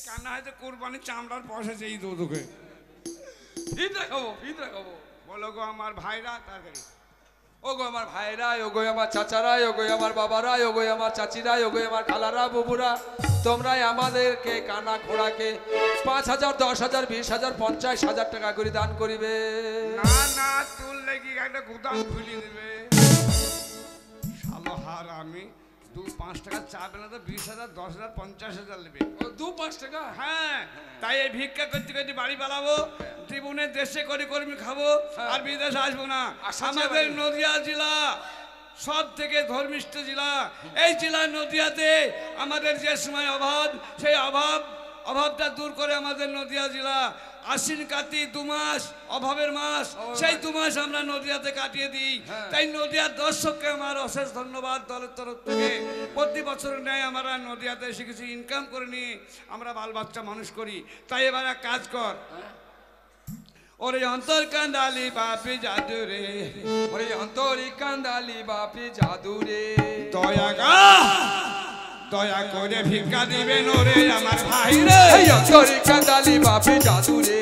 কান্না হয়তো কুরবানির চামড়ার পয়সা চেয়ে তোকে ফিদরা খাবো বলো গো আমার ভাইরা তাড়াতাড়ি ও গো আমার ভাইরা, ও গো আমার চাচারা, ও গো আমার বাবারা, ও গো আমার চাচিরা, ও গো আমার খালারা বুবুরা, তোমরাই আমাদেরকে কানা ঘোড়াকে 5,000 10,000 20,000 50,000 টাকা করে দান করিবে। না না তুল লেগে একটা গুদাম খুলে দেবে শালো হার। আমি 2-5 টাকা চাবে না তো 20,000 10,000 50,000 নেবে। ও 2-5 টাকা? হ্যাঁ, তাই এই ভিক্ষা করতে করতে বাড়ি পালাবো, জীবনে দেশে করে কর্মী খাবো, আর বিদেশে আসবো না। আমাদের নদিয়া জেলা সব থেকে ধর্মিষ্ঠ জেলা। এই জেলা নদিয়াতে আমাদের যে সময় অভাব, সেই অভাবটা দূর করে আমাদের নদিয়া জেলা। আশ্বিন কার্তিক 2 মাস অভাবের মাস, সেই 2 মাস আমরা নদিয়াতে কাটিয়ে দিই। তাই নদিয়ার দর্শককে আমার অশেষ ধন্যবাদ দলের তরফ থেকে। প্রতি বছর নেয় আমরা নদিয়াতে এসে কিছু ইনকাম করে নিয়ে আমরা বাল বাচ্চা মানুষ করি। তাই এবার এক কাজ কর, ওরে অন্তর কান্দালি বাপি জাদু রে, ওরে অন্তরি কান্দালি বাপি জাদু রে, দয়া করে ভিক্ষা দিবেন ওরে আমার ভাই রে। এই অন্তরি কান্দালি বাপি জাদু রে,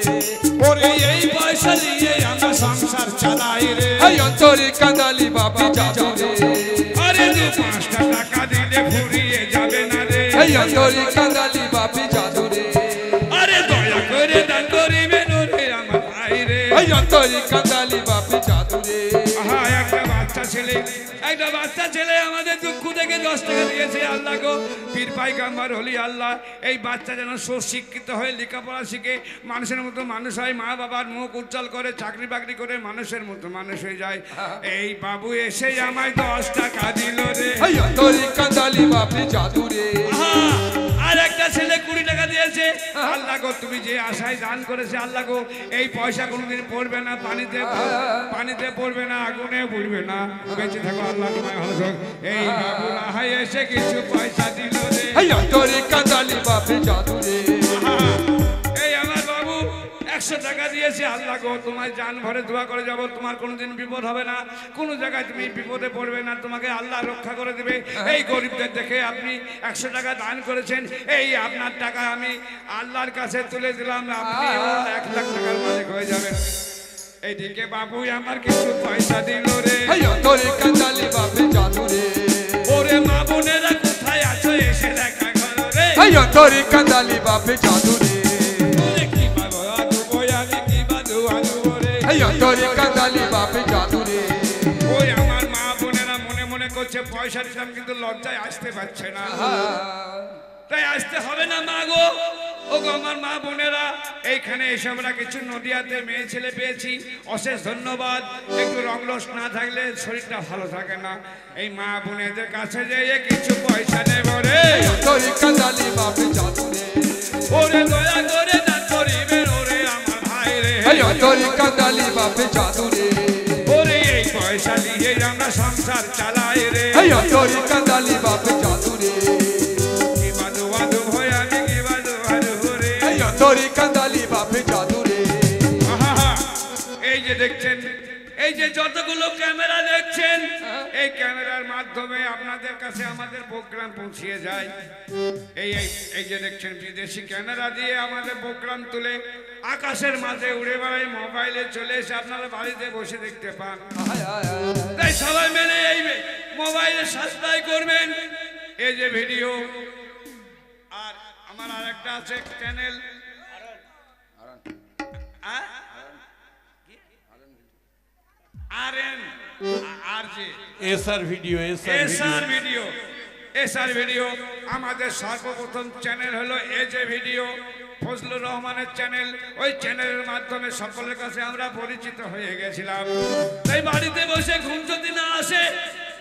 ওরে এই পয়সা দিয়ে আমরা সংসার চালাই রে। এই অন্তরি কান্দালি বাপি জাদু রে, আরে 2-5 টাকা দিলে ফুরিয়ে যাবে না রে। এই অন্তরি কান্দালি বাপি জাদু রে, আরে দয়া করে দান করিবেন ওরে আমার ভাই রে। এই অন্তরি কান্দালি বাপি জাদু রে। হ্যাঁ, একটা বাচ্চা ছেলে আমাদের দুঃখ থেকে 10 টাকা দিয়েছে। আল্লাহ গো, পীর পাইগাম্বার হলি আল্লাহ, এই বাচ্চা যেন সুশিক্ষিত হয়ে লেখাপড়া শিখে মানুষের মতো মানুষ হয়, মা বাবার মুখ উজ্জ্বল করে, চাকরি বাকরি করে মানুষের মতো মানুষ হয়ে যায়। এই বাবু এসে আমায় 10 টাকা দিল রে। এই অন্তরি কান্দালি বাপি জাদু রে। আর একটা ছেলে 20 টাকা দিয়েছে। আল্লাহ গো, তুমি যে আশায় দান করেছে, আল্লাহ গো, এই পয়সা কোনোদিন পড়বে না, পানিতে পড়বে না, আগুনে পড়বে না, বেঁচে থাকো আল্লাহ, তোমায় ভালো থাক। এই বাবু রাহাই এসে কিছু পয়সা দিল রে। এই অন্তরি কান্দালি বাপি জাদু রে। এই আমার বাবু 100 টাকা দিয়েছে। আল্লাহ গো, তোমায় জান ভরে দোয়া করে যাব, তোমার কোনোদিন বিপদ হবে না, কোনো জায়গায় তুমি বিপদে পড়বে না, তোমাকে আল্লাহ রক্ষা করে দেবে। এই গরিবদের দেখে আপনি 100 টাকা দান করেছেন, এই আপনার টাকা আমি আল্লাহর কাছে তুলে দিলাম, আপনি 1 লাখ টাকার মালিক হয়ে যাবেন। এইদিকে বাবু আমার কিছু পয়সা দিল রে। এই অন্তরি কান্দালি বাপি জাদু রে। ওরে মা বোনেরা কোথায় আছো এসে দেখা করো রে। এই অন্তরি কান্দালি বাপি জাদু রে। কি বাবু আদু বই আমি কি বাদু আদু রে। এই অন্তরি কান্দালি বাপি জাদু রে। ওই আমার মা বোনেরা মনে মনে করছে পয়সা দিলাম, কিন্তু লজ্জায় আসতে পারছে না। তাই আসতে হবে না মা গো। ও গো আমার মা বোনেরা, এইখানে এসে আমরা কিছু নদিয়াতে মেয়ে ছেলে পেয়েছি, অশেষ ধন্যবাদ। একটু রংরস না থাকলে শরীরটা ভালো থাকে না। এই মা বোনেদের কাছে যেয়ে কিছু পয়সা নেব রে। অন্তরি কান্দালি বাপি জাদু রে। ওরে দয়া করে দান করিবেন ওরে আমার ভাই রে। এই অন্তরি কান্দালি বাপি জাদু রে। ওরে এই পয়সা দিয়ে আমরা সংসার চালাই রে। এই অন্তরি কান্দালি বাপি জাদু রে। কি বাদু বাদু ভয় আমি কি বাদু বাদু রে। এই অন্তরি কান্দালি বাপি জাদু রে। এই যে দেখছেন, এই যে যতগুলো ক্যামেরা দেখছেন, এই ক্যামেরার মাধ্যমে আপনাদের কাছে আমাদের প্রোগ্রাম পৌঁছিয়ে যায়। এই যে দেখছেন, বিদেশি ক্যামেরা দিয়ে আমাদের প্রোগ্রাম তুলে আকাশের মাঝে উড়ে বেড়ায়, মোবাইলে চলে এসে আপনারা বাড়িতে বসে দেখতে পান। তাই সবাই মিলে এই মোবাইলে সাবস্ক্রাইব করবেন এই যে ভিডিও। আর আমার আরেকটা আছে চ্যানেল, এসআর ভিডিও। আমাদের সর্বপ্রথম চ্যানেল হলো এজে ভিডিও, ফজলুর রহমানের চ্যানেল। ওই চ্যানেলের মাধ্যমে সকলের কাছে আমরা পরিচিত হয়ে গেছিলাম। তাই বাড়িতে বসে ঘুম যদি না আসে,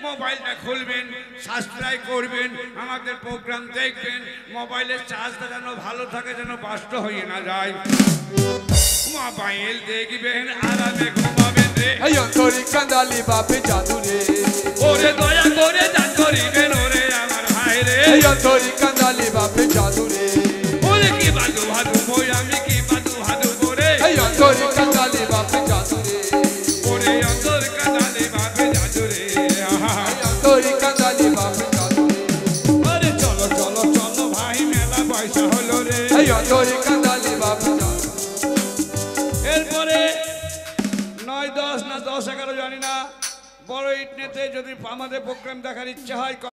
মোবাইলটা খুলবেন, সাবস্ক্রাইব করবেন, আমাদের প্রোগ্রাম দেখবেন। মোবাইলের চার্জটা যেন ভালো থাকে, যেন নষ্ট হয়ে না যায়। মোবাইল দেখবেন, আরামে ঘুমাবেন রে। এই অন্তরি কান্দালি বাপি জাদু রে। ওরে দয়া করে দান করিবেন ওরে আমার ভাই রে। এই অন্তরি কান্দালি বাপি জাদু রে। ওরে কি বাদু ভাদু বই আমি কি বাদু ভাদু করে। এই অন্তরি কান্দালি বাপি জাদু রে। ওরে অন্তর কাঁদালে বাপে জাদু রে। এই অন্তরি কান্দালি বাপি জাদু রে। আরে চলো চলো চলো ভাই, মেলা পয়সা হলো রে। রে। এই অন্তরি কাঁদালি বাবু এরপরে 9, 10 না 10, 11 জানি না, বড় ইটনেতে যদি আমাদের প্রোগ্রাম দেখার ইচ্ছা হয়